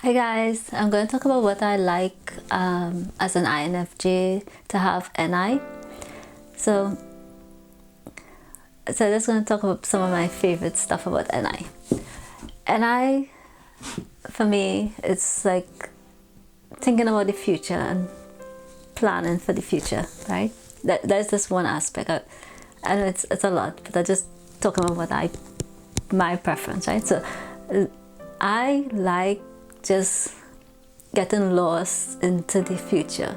Hi guys, I'm going to talk about what I like as an INFJ to have NI. So I'm just going to talk about some of my favorite stuff about NI. NI, for me, it's like thinking about the future and planning for the future, right? There's this one aspect. I know it's a lot, but I just talking about my preference, right? So I like just getting lost into the future.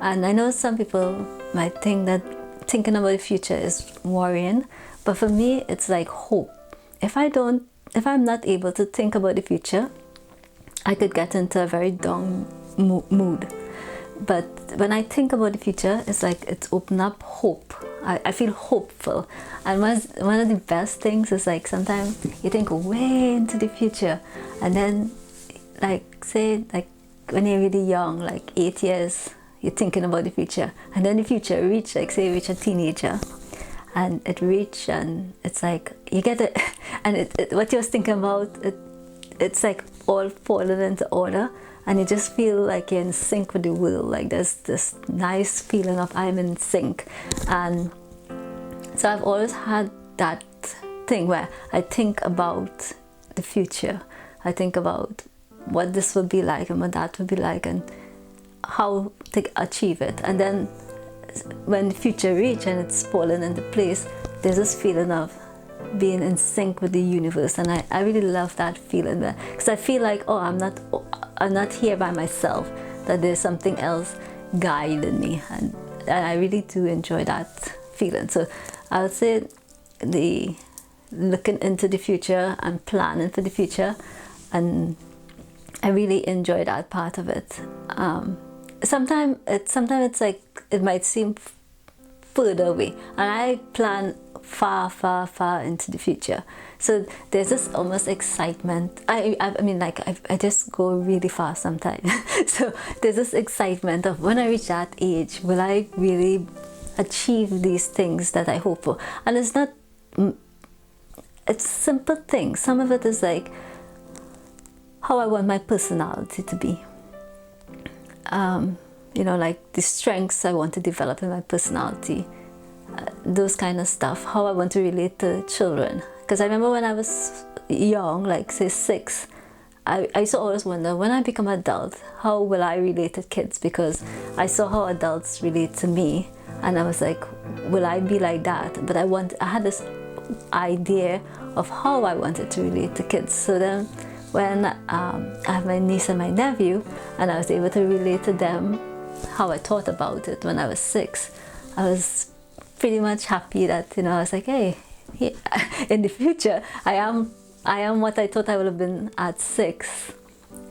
And I know some people might think that thinking about the future is worrying, but for me it's like hope. If I'm not able to think about the future, I could get into a very down mood. But when I think about the future, it's like it's opened up hope. I feel hopeful. And one of the best things is like sometimes you think way into the future, and then say when you're really young, like 8 years, you're thinking about the future, and then the future reach reach a teenager, and it's like you get it, and what you was thinking about, it's like all falling into order, and you just feel like you're in sync with the world. Like there's this nice feeling of I'm in sync. And so I've always had that thing where I think about the future. I think about what this would be like and what that would be like and how to achieve it. And then when the future reach and it's falling into place, there's this feeling of being in sync with the universe. And I really love that feeling there, because I feel like, oh, I'm not here by myself, that there's something else guiding me. And I really do enjoy that feeling. So I would say the looking into the future and planning for the future, and I really enjoy that part of it. Sometimes it's like it might seem further away, and I plan far into the future. So there's this almost excitement. I mean, like I just go really fast sometimes. So there's this excitement of when I reach that age, will I really achieve these things that I hope for? And it's simple things. Some of it is like how I want my personality to be. Like the strengths I want to develop in my personality, those kind of stuff. How I want to relate to children. Because I remember when I was young, like say 6, I used to always wonder, when I become an adult, how will I relate to kids? Because I saw how adults relate to me, and I was like, will I be like that? But I had this idea of how I wanted to relate to kids. So then when I have my niece and my nephew, and I was able to relate to them how I thought about it when I was 6, I was pretty much happy that, I was like, hey, in the future I am what I thought I would have been at 6.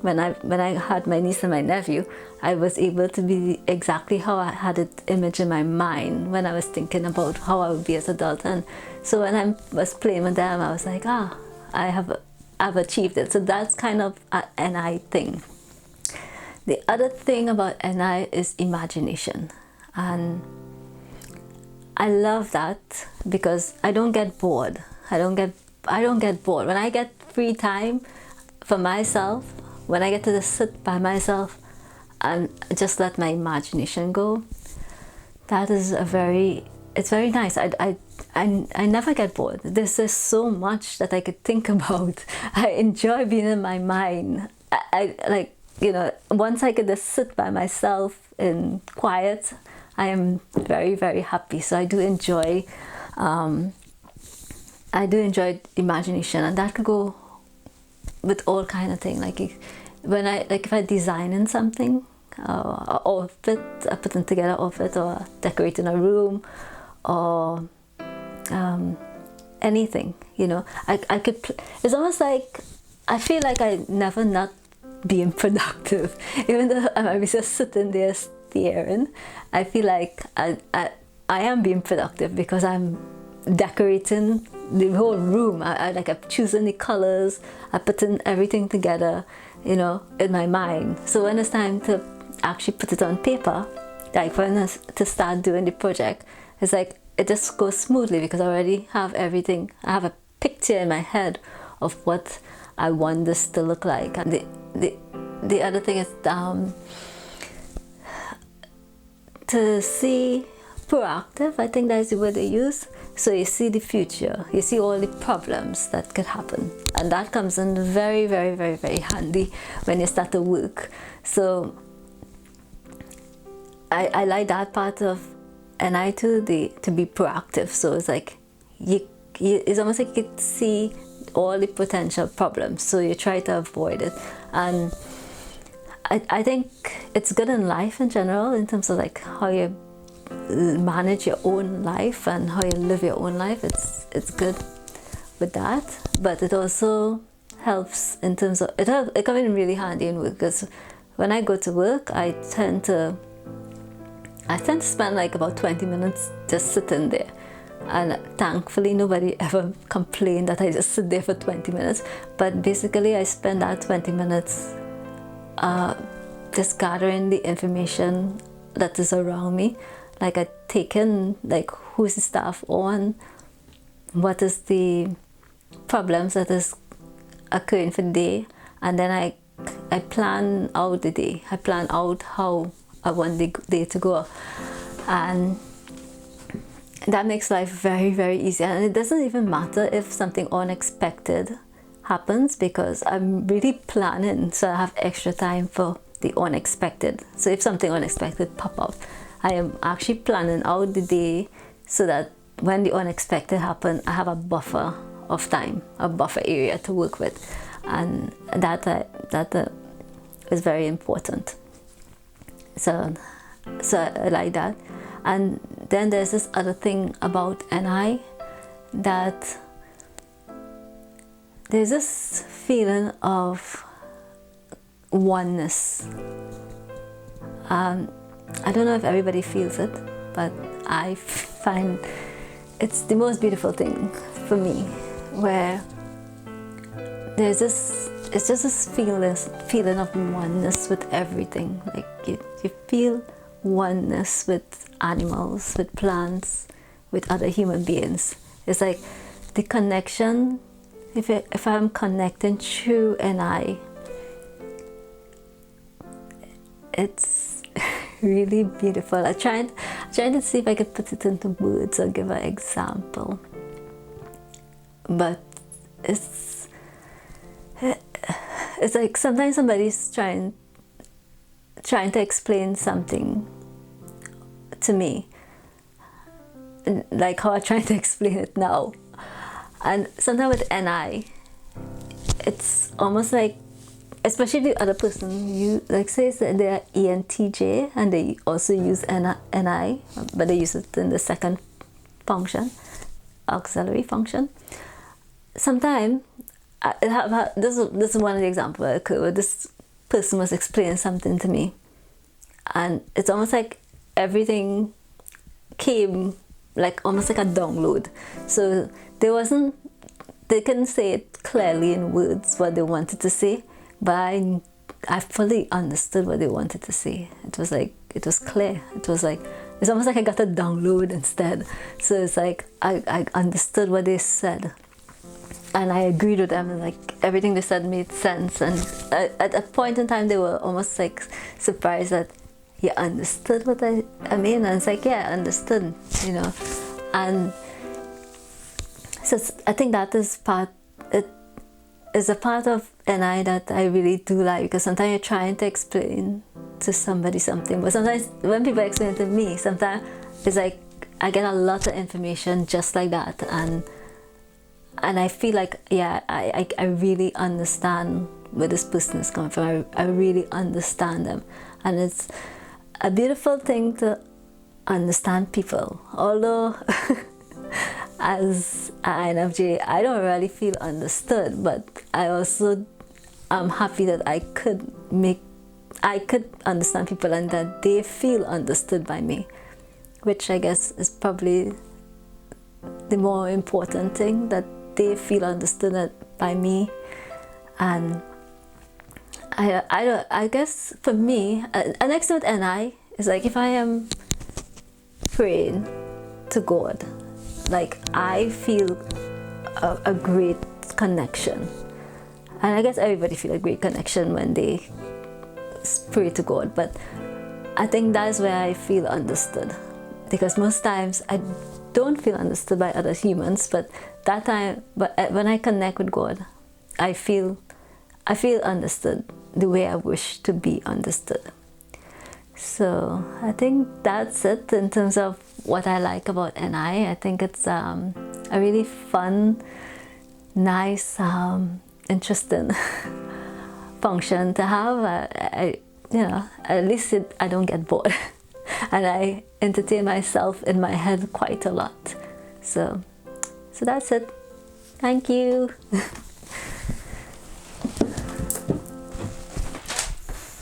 When I had my niece and my nephew, I was able to be exactly how I had it image in my mind when I was thinking about how I would be as an adult. And so when I was playing with them, I was like, I've achieved it. So that's kind of an NI thing. The other thing about NI is imagination, and I love that because I don't get bored. I don't get bored. When I get free time for myself, when I get to just sit by myself and just let my imagination go, that is it's very nice. I never get bored. There's just so much that I could think about. I enjoy being in my mind. Once I could just sit by myself in quiet, I am very, very happy. So I do enjoy imagination, and that could go with all kind of things. If I design in something, outfit, putting together outfit, or decorating a room, or anything, I could. It's almost like I feel like I never not being productive, even though I was just sitting there staring. I feel like I am being productive because I'm decorating the whole room. I'm choosing the colors, I'm putting everything together, in my mind. So when it's time to actually put it on paper, like when to start doing the project, it's like it just goes smoothly because I already have everything. I have a picture in my head of what I want this to look like. And the other thing is to see proactive. I think that's the word they use. So you see the future, you see all the problems that could happen, and that comes in very, very, very, very handy when you start to work. So I like that part of NI too, to be proactive. So it's like it's almost like you can see all the potential problems, so you try to avoid it. And I think it's good in life in general, in terms of like how you manage your own life and how you live your own life. It's good with that, but it also helps in terms of it comes in really handy in work, because when I go to work, I tend to spend like about 20 minutes just sitting there, and thankfully nobody ever complained that I just sit there for 20 minutes. But basically I spend that 20 minutes just gathering the information that is around me. Like I take in like who's the staff on, what is the problems that is occurring for the day, and then I plan out the day. I plan out how I want the day to go, and that makes life very, very easy. And it doesn't even matter if something unexpected happens, because I'm really planning, so I have extra time for the unexpected. So if something unexpected pop up, I am actually planning out the day so that when the unexpected happen, I have a buffer of time, a buffer area to work with, and that is very important. So I like that. And then there's this other thing about NI, that there's this feeling of oneness. I don't know if everybody feels it, but I find it's the most beautiful thing for me, where it's just this feeling of oneness with everything. Like you feel oneness with animals, with plants, with other human beings. It's like the connection. If I'm connecting through NI, it's really beautiful. I'm trying to see if I could put it into words or give an example, but it's like sometimes somebody's trying to explain something to me, like how I'm trying to explain it now. And sometimes with NI, it's almost like, especially the other person, you like says that they're ENTJ and they also use NI, but they use it in the second function, auxiliary function. Sometimes this is one of the examples that occurred where this person was explaining something to me, and it's almost like everything came like almost like a download. So they couldn't say it clearly in words what they wanted to say, but I fully understood what they wanted to say. It was clear. It's almost like I got a download instead. So it's like I understood what they said, and I agreed with them, and like everything they said made sense. And at a point in time, they were almost like surprised that you understood what I mean. And it's like, yeah, I understood, and so I think that is a part of NI that I really do like, because sometimes you're trying to explain to somebody something, but sometimes when people explain it to me, sometimes it's like I get a lot of information just like that, and I feel like, yeah, I really understand where this person is coming from. I really understand them, and it's a beautiful thing to understand people. Although as an INFJ, I don't really feel understood, but I also am happy that I could understand people and that they feel understood by me, which I guess is probably the more important thing, that they feel understood by me. And I guess for me, an next with NI is like, if I am praying to God, like I feel a great connection, and I guess everybody feel a great connection when they pray to God, but I think that's where I feel understood, because most times I don't feel understood by other humans, but when I connect with God, I feel understood the way I wish to be understood. So I think that's it in terms of what I like about NI. I think it's a really fun, nice, interesting function to have. At least I don't get bored, and I entertain myself in my head quite a lot. So that's it. Thank you.